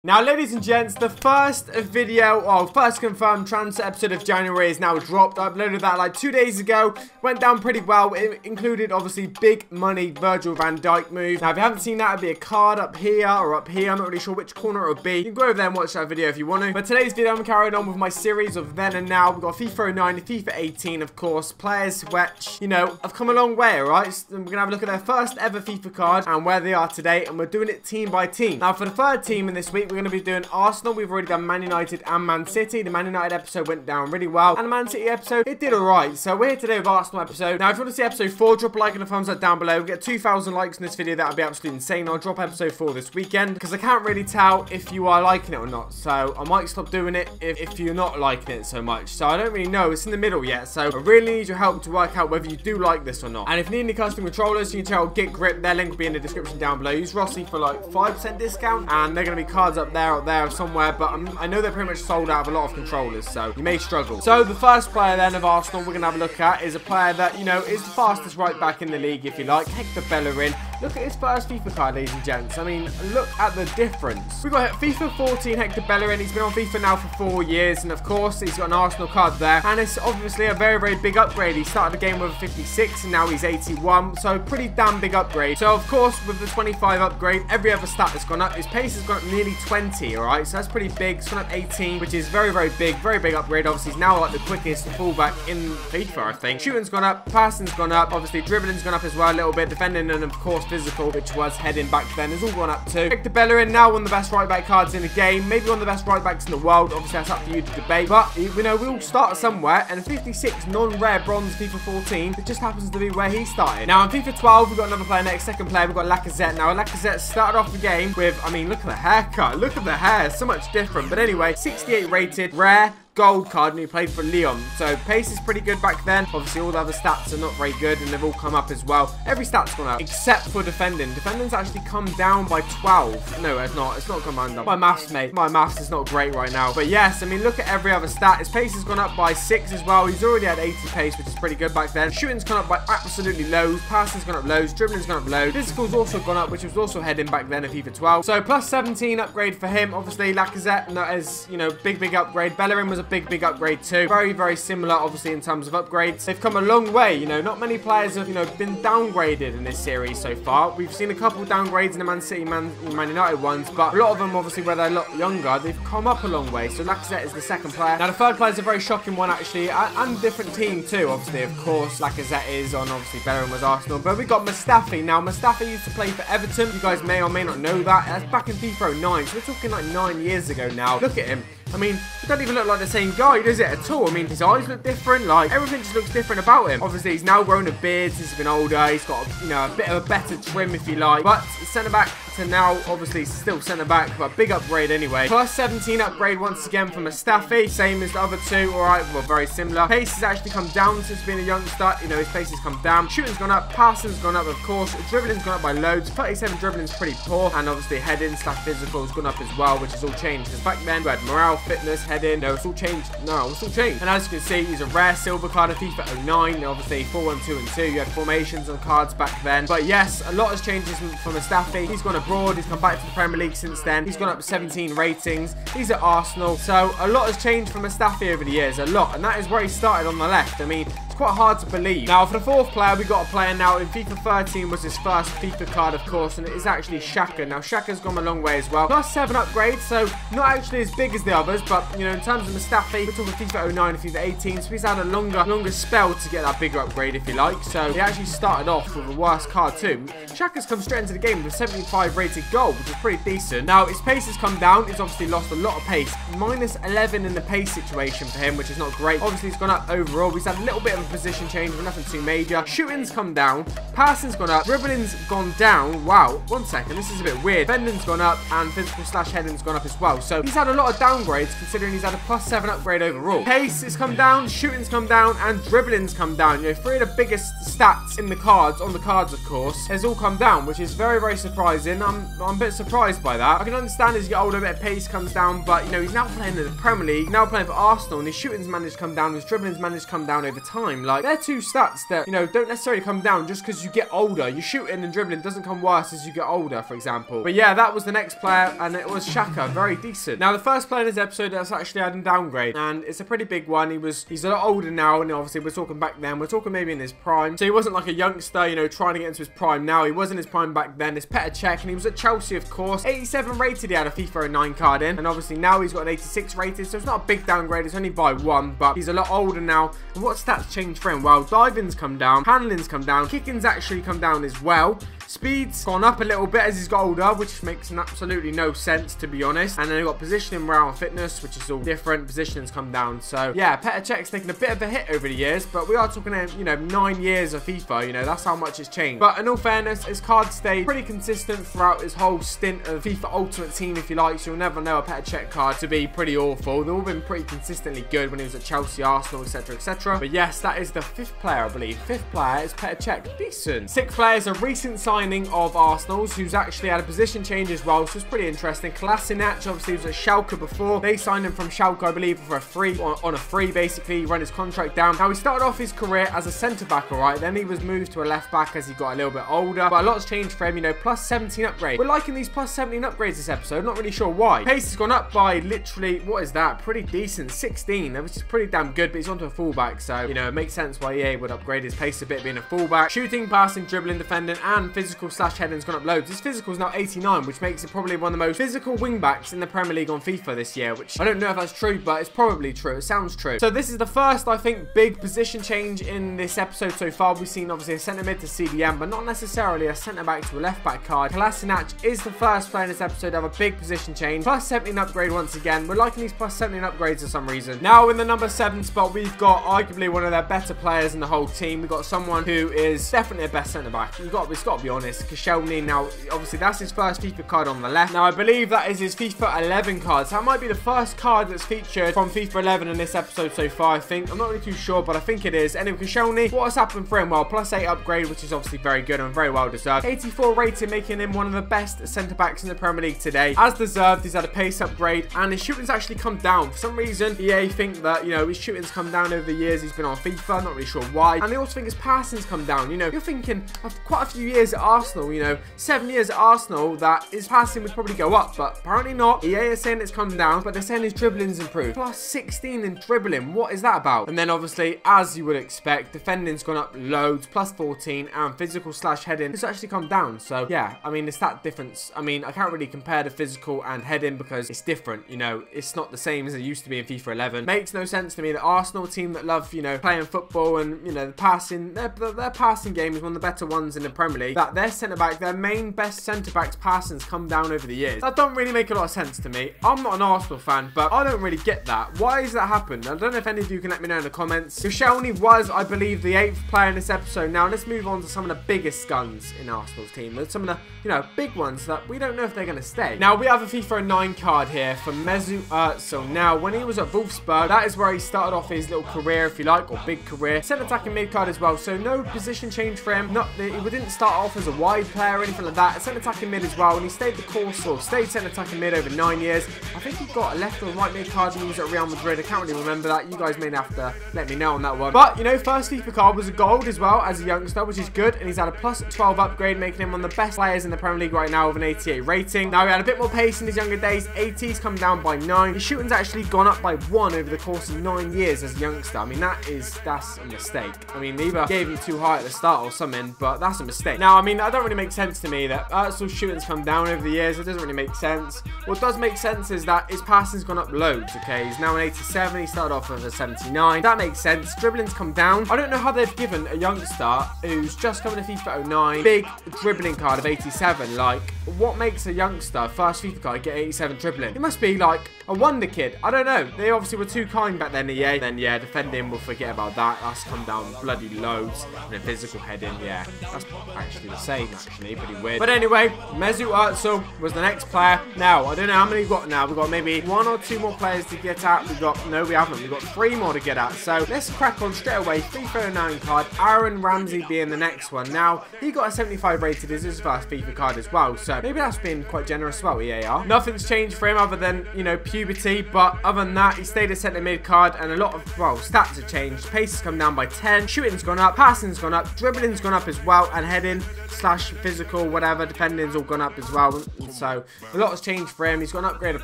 Now, ladies and gents, the first video, or first confirmed transfer episode of January is now dropped. I uploaded that like 2 days ago. Went down pretty well. It included, obviously, big money Virgil van Dijk move. Now, if you haven't seen that, it'll be a card up here or up here. I'm not really sure which corner it will be. You can go over there and watch that video if you want to. But today's video, I'm carrying on with my series of then and now. We've got FIFA 09 and FIFA 18, of course. Players which, you know, have come a long way, alright? So we're going to have a look at their first ever FIFA card and where they are today. And we're doing it team by team. Now, for the third team in this week, we're going to be doing Arsenal. We've already done Man United and Man City. The Man United episode went down really well, and the Man City episode, it did alright. So we're here today with Arsenal episode. Now, if you want to see episode 4, drop a like and a thumbs up down below. We get 2,000 likes in this video. That would be absolutely insane. I'll drop episode 4 this weekend because I can't really tell if you are liking it or not. So I might stop doing it if you're not liking it so much. So I don't really know. It's in the middle yet. So I really need your help to work out whether you do like this or not. And if you need any custom controllers, you can tell GetGripped. Their link will be in the description down below. Use Rossihd for like 5% discount, and they're going to be cards up there somewhere, but I know they're pretty much sold out of a lot of controllers, so you may struggle. So the first player then of Arsenal we're going to have a look at is a player that, you know, is the fastest right back in the league, if you like. Hector Bella in. Look at his first FIFA card, ladies and gents. I mean, look at the difference. We've got FIFA 14 Hector Bella in. He's been on FIFA now for 4 years, and of course, he's got an Arsenal card there. And it's obviously a very, very big upgrade. He started the game with a 56, and now he's 81. So pretty damn big upgrade. So of course, with the 25 upgrade, every other stat has gone up. His pace has gone up nearly 20, alright? So that's pretty big. It's gone up 18, which is very, very big upgrade. Obviously, he's now like the quickest fullback in FIFA, I think. Shooting's gone up, passing's gone up, obviously dribbling's gone up as well a little bit, defending and of course physical, which was heading back then, has all gone up too. Hector Bellerin, now one of the best right back cards in the game, maybe one of the best right backs in the world. Obviously, that's up for you to debate, but you know, we all start somewhere, and a 56 non-rare bronze FIFA 14, it just happens to be where he started. Now in FIFA 12, we've got another player next, second player, we've got Lacazette. Now Lacazette started off the game with, I mean, look at the haircut, look at the hair, so much different. But anyway, 68 rated, rare, gold card, and he played for Lyon. So pace is pretty good back then. Obviously, all the other stats are not very good, and they've all come up as well. Every stat's gone up except for defending. Defending's actually come down by 12. No, it's not. It's not come down. My maths, mate. My maths is not great right now. But yes, I mean, look at every other stat. His pace has gone up by 6 as well. He's already had 80 pace, which is pretty good back then. Shooting's gone up by absolutely loads. Passing's gone up loads. Dribbling's gone up loads. Physical's also gone up, which was also heading back then in FIFA 12. So plus 17 upgrade for him. Obviously, Lacazette, and that is, you know, big upgrade. Bellerin was a big upgrade too. Very, very similar, obviously, in terms of upgrades. They've come a long way. You know, not many players have, you know, been downgraded in this series so far. We've seen a couple downgrades in the Man City, Man United ones, but a lot of them, obviously, where they're a lot younger, they've come up a long way. So Lacazette is the second player. Now, the third player is a very shocking one, actually, and a different team too, obviously, of course. Lacazette is on, obviously, Bellerin was Arsenal, but we got Mustafi. Now, Mustafi used to play for Everton. You guys may or may not know that. That's back in FIFA 09, so we're talking like 9 years ago now. Look at him. I mean, he doesn't even look like the same guy, does it, at all? I mean, his eyes look different, like, everything just looks different about him. Obviously, he's now grown a beard since he's been older. He's got, you know, a bit of a better trim, if you like. But centre-back to now, obviously, still centre-back, but big upgrade anyway. Plus 17 upgrade once again for Mustafi. Same as the other two, alright, well, very similar. Pace has actually come down since being a youngster. You know, his pace has come down. Shooting's gone up, passing's gone up, of course. Dribbling's gone up by loads. 37 dribbling's pretty poor. And obviously, heading/physical's gone up as well, which has all changed. Because back then, we had morale, fitness, heading. No, it's all changed. No, it's all changed. And as you can see, he's a rare silver card of FIFA 09. Obviously, 4-1-2 and 2. You had formations on cards back then. But yes, a lot has changed for Mustafi. He's gone abroad. He's come back to the Premier League since then. He's gone up 17 ratings. He's at Arsenal. So a lot has changed for Mustafi over the years. A lot. And that is where he started on the left. I mean, it's quite hard to believe. Now, for the fourth player, we got a player now. In FIFA 13 was his first FIFA card, of course, and it is actually Xhaka. Now, Xhaka's gone a long way as well. Plus 7 upgrades, so not actually as big as the others, but, you know, in terms of Mustafi, we're talking FIFA 09 and FIFA 18, so he's had a longer spell to get that bigger upgrade, if you like. So he actually started off with a worse card too. Xhaka's come straight into the game with a 75 rated goal, which is pretty decent. Now, his pace has come down. He's obviously lost a lot of pace. Minus 11 in the pace situation for him, which is not great. Obviously, he's gone up overall. He's had a little bit of a position change, but nothing too major. Shooting's come down. Passing's gone up. Dribbling's gone down. Wow. 1 second. This is a bit weird. Defending's gone up, and physical/heading's gone up as well. So he's had a lot of downgrades, considering he's had a plus 7 upgrade overall. Pace has come down. Shooting's come down, and dribbling's come down. You know, 3 of the biggest stats in the cards, on the cards, of course, has all come down, which is very surprising. I'm a bit surprised by that. I can understand as you get older, a bit of pace comes down, but, you know, he's now playing in the Premier League, now playing for Arsenal, and his shooting's managed to come down, his dribbling's managed to come down over time. prime. Like, they're two stats that, you know, don't necessarily come down just because you get older. Your shooting and dribbling doesn't come worse as you get older, for example. But yeah, that was the next player, and it was Xhaka. Very decent. Now, the first player in this episode that's actually had a downgrade, and it's a pretty big one. He's a lot older now, and obviously we're talking back then. We're talking maybe in his prime. So he wasn't like a youngster, you know, trying to get into his prime now. He was in his prime back then. It's Petr Cech, and he was at Chelsea, of course. 87 rated, he had a FIFA 09 card in, and obviously now he's got an 86 rated, so it's not a big downgrade. It's only by 1, but he's a lot older now. And what stats changed for him? Well, diving's come down, handling's come down, kicking's actually come down as well. Speed's gone up a little bit as he's got older, which makes absolutely no sense, to be honest. And then you've got positioning, morale, and fitness, which is all different. Positioning's come down. So, yeah, Petr Cech's taken a bit of a hit over the years, but we are talking, you know, 9 years of FIFA. You know, that's how much it's changed. But in all fairness, his card stayed pretty consistent throughout his whole stint of FIFA Ultimate Team, if you like. So you'll never know a Petr Cech card to be pretty awful. They've all been pretty consistently good when he was at Chelsea, Arsenal, etc., etc. But yes, that is the 5th player, I believe. 5th player is Petr Cech. Decent. 6th player is a recent signing of Arsenal's, who's actually had a position change as well, so it's pretty interesting. Kolasinac obviously was at Schalke before. They signed him from Schalke, I believe, for a free, on a free, basically. He ran his contract down. Now, he started off his career as a centre-back, alright? Then he was moved to a left-back as he got a little bit older. But a lot's changed for him, you know, plus 17 upgrade. We're liking these plus 17 upgrades this episode. Not really sure why. Pace has gone up by literally, what is that? Pretty decent. 16, which is pretty damn good, but he's onto a fullback, so, you know, it makes sense why EA would upgrade his pace a bit being a fullback. Shooting, passing, dribbling, defending, and physical / heading's gone up loads. His physical is now 89, which makes it probably one of the most physical wingbacks in the Premier League on FIFA this year, which I don't know if that's true, but it's probably true. It sounds true. So this is the first, I think, big position change in this episode so far. We've seen, obviously, a centre mid to CDM, but not necessarily a centre back to a left back card. Kolasinac is the first player in this episode to have a big position change. Plus 17 upgrade once again. We're liking these plus 17 upgrades for some reason. Now, in the number 7 spot, we've got arguably one of their better players in the whole team. We've got someone who is definitely a best centre back. It's got to be honest. Koscielny. Now, obviously, that's his first FIFA card on the left. Now, I believe that is his FIFA 11 card. So that might be the first card that's featured from FIFA 11 in this episode so far, I think. I'm not really too sure, but I think it is. Anyway, Koscielny, what has happened for him? Well, plus 8 upgrade, which is obviously very good and very well deserved. 84 rating, making him one of the best centre-backs in the Premier League today. As deserved, he's had a pace upgrade, and his shooting's actually come down. For some reason, EA think that, you know, his shooting's come down over the years he's been on FIFA. Not really sure why. And they also think his passing's come down. You know, you're thinking of quite a few years at Arsenal, you know, 7 years at Arsenal, that his passing would probably go up, but apparently not. EA is saying it's come down, but they're saying his dribbling's improved. Plus 16 in dribbling. What is that about? And then obviously, as you would expect, defending's gone up loads, plus 14, and physical / heading has actually come down. So yeah, I mean, it's that difference. I mean, I can't really compare the physical and heading because it's different. You know, it's not the same as it used to be in FIFA 11. Makes no sense to me. The Arsenal team that love, you know, playing football and, you know, the passing, their passing game is one of the better ones in the Premier League. That their centre back, their main best centre back's passing's come down over the years. That don't really make a lot of sense to me. I'm not an Arsenal fan, but I don't really get that. Why has that happened? I don't know if any of you can let me know in the comments. Koscielny was, I believe, the 8th player in this episode. Now let's move on to some of the biggest guns in Arsenal's team. There's some of the, you know, big ones that we don't know if they're going to stay. Now we have a FIFA 9 card here for Mesut Ozil. Now when he was at Wolfsburg, that is where he started off his little career, if you like, or big career. Centre attacking mid card as well, so no position change for him. He didn't start off as a wide player or anything like that. Centre attacking mid as well, and he stayed the course, or stayed centre attacking mid over 9 years. I think he got a left or right mid card when he was at Real Madrid. I can't really remember that. You guys may have to let me know on that one. But, you know, first FIFA card was a gold as well as a youngster, which is good, and he's had a plus 12 upgrade, making him one of the best players in the Premier League right now with an 88 rating. Now, he had a bit more pace in his younger days. 80's come down by 9. His shooting's actually gone up by 1 over the course of 9 years as a youngster. I mean, that's a mistake. I mean, they either gave him too high at the start or something, but that's a mistake. Now, I mean, that don't really make sense to me that Ozil's shooting's come down over the years. It doesn't really make sense. What does make sense is that his passing's gone up loads, okay? He's now an 87. He started off with a 79. That makes sense. Dribbling's come down. I don't know how they've given a youngster who's just coming to FIFA 09 big dribbling card of 87. Like, what makes a youngster first FIFA card get 87 dribbling? It must be like a wonder kid. I don't know. They obviously were too kind back then, EA. Then, yeah, defending, we'll forget about that. That's come down bloody loads. And then physical heading, yeah. That's actually the same, actually. Pretty weird. But anyway, Mesut Ozil was the next player. Now, I don't know how many we've got now. We've got maybe 1 or 2 more players to get at. No, we haven't. We've got 3 more to get at. So, let's crack on straight away. FIFA 09 card. Ramsey being the next one. Now, he got a 75 rated as his first FIFA card as well. So, So maybe that's been quite generous as well, EAR. Nothing's changed for him other than, you know, puberty. But other than that, he stayed a centre mid card. And a lot of, well, stats have changed. Pace has come down by 10. Shooting's gone up. Passing's gone up. Dribbling's gone up as well. And heading / physical, whatever, depending's all gone up as well. And so a lot has changed for him. He's got an upgrade of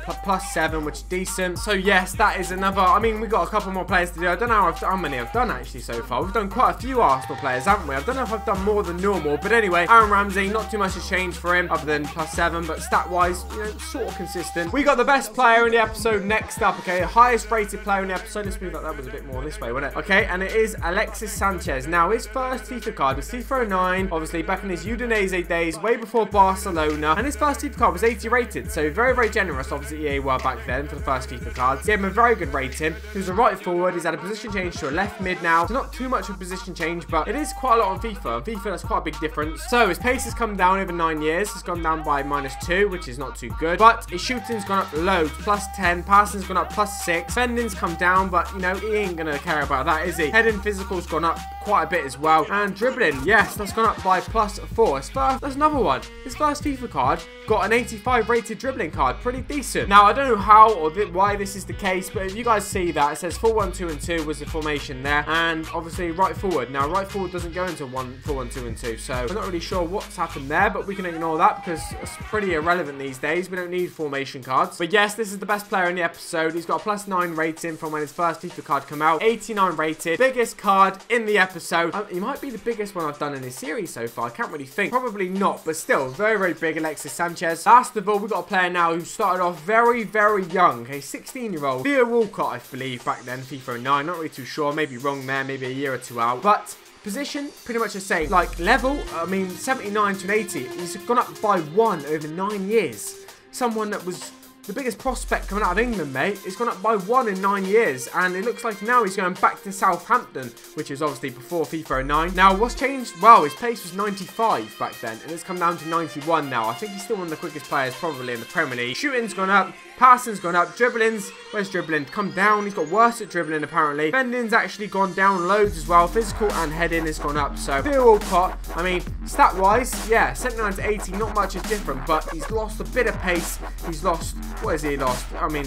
+7, which is decent. So yes, that is another. I mean, we've got a couple more players to do. I don't know how many I've done actually so far. We've done quite a few Arsenal players, haven't we? I don't know if I've done more than normal, but anyway, Ramsey, not too much has changed for him other than +7, but stat-wise, you know, sort of consistent. We got the best player in the episode next up, okay? Highest rated player in the episode. Let's move that was a bit more this way, wasn't it? Okay, and it is Alexis Sanchez. Now, his first FIFA card was FIFA 09, obviously back in his Udinese days, way before Barcelona, and his first FIFA card was 80 rated, so very, very generous, obviously, EA were back then for the first FIFA cards. Gave him a very good rating. He was a right forward. He's had a position change to a left mid now. So not too much of a position change, but it is quite a lot on FIFA. On FIFA, that's quite a big difference. So his pace has come down over 9 years. It's gone down by -2, which is not too good. But his shooting's gone up loads, +10. Passing's gone up +6. Defending's come down, but, you know, he ain't going to care about that, is he? Heading physical's gone up quite a bit as well. And dribbling, yes, that's gone up by +4. That's another one. His first FIFA card got an 85 rated dribbling card. Pretty decent. Now, I don't know how or why this is the case, but if you guys see that, it says 4-1-2-2 was the formation there. And obviously right forward. Now, right forward doesn't go into 4-1-2-2. So I'm not really sure what's happened there, but we can ignore that because it's pretty irrelevant these days. We don't need formation cards. But yes, this is the best player in the episode. He's got a +9 rating from when his first FIFA card came out. 89 rated. Biggest card in the episode. He might be the biggest one I've done in this series so far. I can't really think. Probably not, but still, very, very big, Alexis Sanchez. Last of all, we've got a player now who started off very, very young. A 16-year-old. Theo Walcott, I believe, back then, FIFA 09. Not really too sure. Maybe wrong there. Maybe a year or two out. But position, pretty much the same. Like, level, I mean, 79 to an 80. He's gone up by 1 over 9 years. Someone that was the biggest prospect coming out of England, mate. It's gone up by 1 in 9 years. And it looks like now he's going back to Southampton, which is obviously before FIFA 09. Now, what's changed? Well, his pace was 95 back then, and it's come down to 91 now. I think he's still one of the quickest players probably in the Premier League. Shooting's gone up. Passing's gone up. Dribbling's, where's dribbling? Come down. He's got worse at dribbling, apparently. Bending's actually gone down loads as well. Physical and heading has gone up. So, Theo Walcott, I mean, stat-wise, yeah, 79 to 80, not much is different, but he's lost a bit of pace. He's lost, what has he lost? I mean,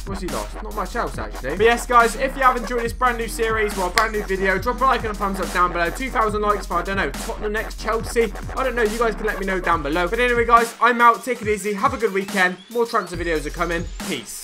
what's he lost? Not much else, actually. But yes, guys, if you have enjoyed this brand new series, well, brand new video, drop a like and a thumbs up down below. 2,000 likes for, I don't know, Tottenham next Chelsea. I don't know. You guys can let me know down below. But anyway, guys, I'm out. Take it easy. Have a good weekend. More transfer videos are coming. Peace.